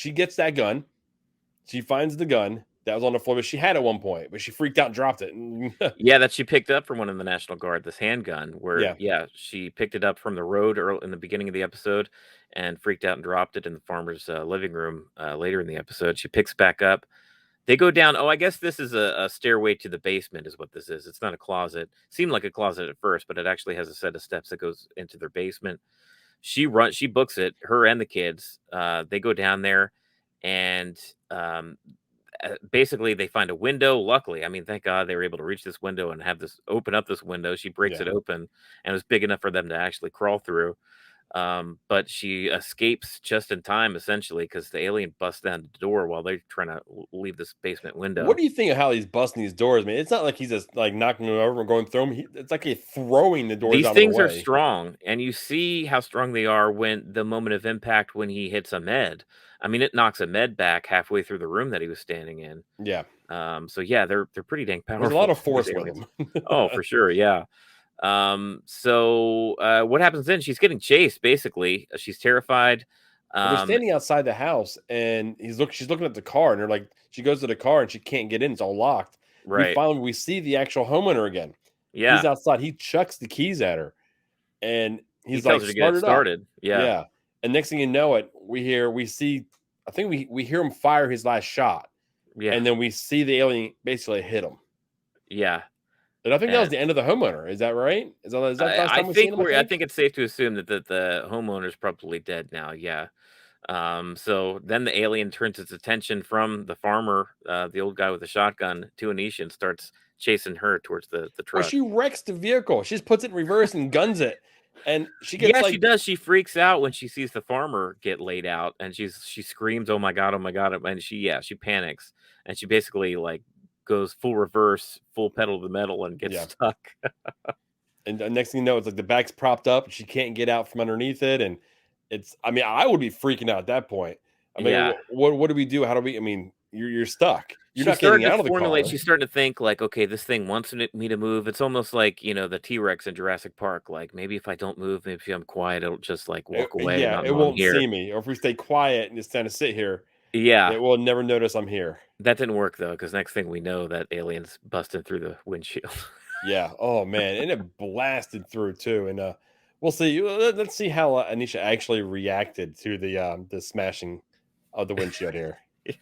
she gets that gun. She finds the gun that was on the floor, but she had at one point, but she freaked out and dropped it. Yeah, that she picked up from one of the National Guard, this handgun, where, Yeah. yeah, she picked it up from the road in the beginning of the episode and freaked out and dropped it in the farmer's living room later in the episode. She picks back up. They go down. Oh, I guess this is a stairway to the basement, is what this is. It's not a closet. Seemed like a closet at first, but it actually has a set of steps that goes into their basement. She books it, her and the kids. They go down there, and um, basically they find a window. Luckily, I mean, thank God they were able to reach this window and have this open up this window. She breaks Yeah. it open, and it was big enough for them to actually crawl through. But she escapes just in time, essentially, because the alien busts down the door while they're trying to leave this basement What window. do you think of how he's busting these doors, man? It's not like he's just like knocking them over and going through them. It's like he's throwing the doors These out of the things are way. strong, and you see how strong they are when the moment of impact when he hits Ahmed. I mean, it knocks Ahmed back halfway through the room that he was standing in. Yeah. So yeah, they're pretty dang There's a lot powerful, of these force with aliens. them. Oh, for sure, yeah. So what happens then? She's getting chased, basically. She's terrified. Well, they're Um, standing outside the house, and she's looking at the car, and they're like, she goes to the car, and she can't get in; it's all locked. right. We see the actual homeowner again. He's Yeah. outside. He chucks the keys at her, and He he's tells like, her to get it "Start it up." started. Yeah. Yeah, and next thing you know, we see. I think we hear him fire his last shot, Yeah. and then we see the alien basically hit him. Yeah. And I think that was And the end of the homeowner. Is that right? Is that the last I time we seen think him? I I think. think it's safe to assume that the homeowner's probably dead now. Yeah. So then the alien turns its attention from the farmer, the old guy with the shotgun, to Anisha and starts chasing her towards the Well, truck. she wrecks the vehicle. She just puts it in reverse and guns it, and she gets Yeah, she like, does. She freaks out when she sees the farmer get laid out, and she screams, "Oh my god! Oh my god!" And she panics, and she basically like goes full reverse, full pedal to the metal, and gets yeah. stuck. And the next thing you know, it's like the back's propped up, and she can't get out from underneath it, and it's. I mean, I would be freaking out at that point. I mean, Yeah. what do we do? How do we? I mean, you're stuck. You're She's not getting starting to out of the formulate. car. She's starting to think like, okay, this thing wants me to move. It's almost like the T-Rex in Jurassic Park. Like maybe if I don't move, maybe if I'm quiet, it'll just like walk away and Yeah, not it know I'm won't here. see me. Or if we stay quiet and just kind of sit here, Yeah, it will never notice I'm here. that didn't work though, because next thing we know, that alien's busting through the windshield. Yeah. Oh man, and it blasted through too. And we'll see. Let's see how Anisha actually reacted to the smashing of the windshield here. Yeah.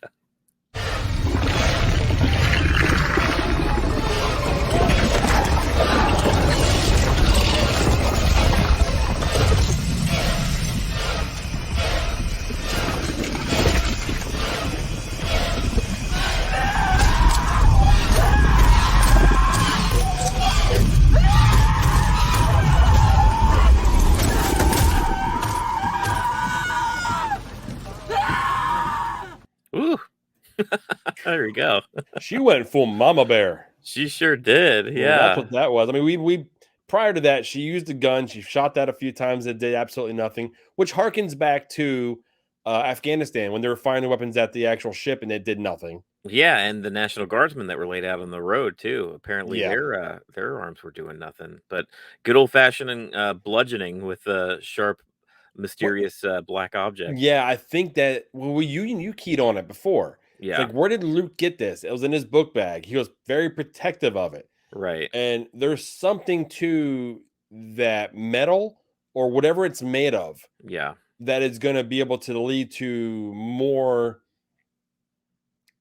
Ooh, there we go. She went full mama bear. She sure did. That's Yeah. what that was. I mean, we prior to that, she used a gun. She shot that a few times. It did absolutely nothing, which harkens back to Afghanistan when they were firing weapons at the actual ship and it did nothing. Yeah, and the National Guardsmen that were laid out on the road too. Apparently, Yeah. their arms were doing nothing. But good old fashioned bludgeoning with a sharp, What? mysterious black object. Yeah, I think that well, you keyed on it before. It's Yeah, like, where did Luke get this? It was in his book bag. He was very protective of it. right. And there's something to that metal or whatever it's made of Yeah, that is going to be able to lead to more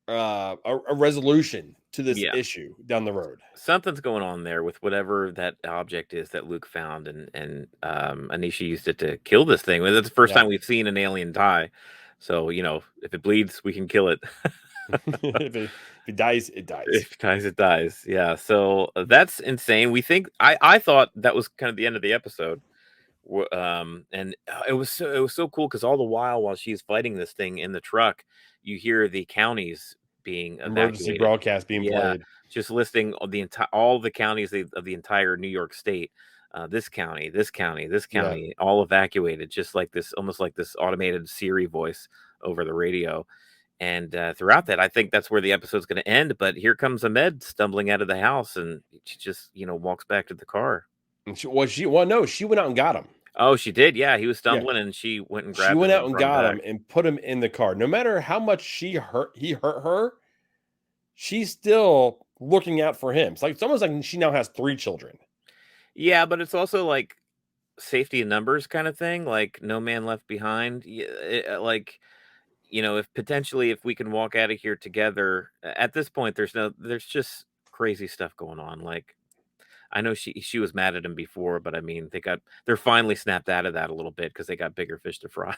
a resolution to this yeah. issue down the road. Something's going on there with whatever that object is that Luke found, and Anisha used it to kill this thing. Well, that's the first Yeah. time we've seen an alien die. So if it bleeds, we can kill it. If it dies, it dies. If it dies, it dies. Yeah. So that's insane. I thought that was kind of the end of the episode. And it was so cool because all the while she's fighting this thing in the truck, you hear the counties being Emergency evacuated. broadcast being Yeah, played. just listing all the counties of the entire New York state. This county, this county, this Yeah. county, all evacuated, just like this, almost like this automated Siri voice over the radio. And throughout that, I think that's where the episode's going to end. But here comes Ahmed stumbling out of the house, and she just walks back to the car. And no, she went out and got him. Oh, she did. Yeah, he was Yeah. stumbling, and she went and She grabbed went him out and and brought him got back. him and put him in the car. No matter how much he hurt her, she's still looking out for him. It's almost like she now has 3 children. Yeah, but it's also like safety in numbers kind of thing, like no man left behind. Like, if potentially if we can walk out of here together, at this point, there's just crazy stuff going on. Like, I know she was mad at him before, but I mean, they're finally snapped out of that a little bit because they got bigger fish to fry.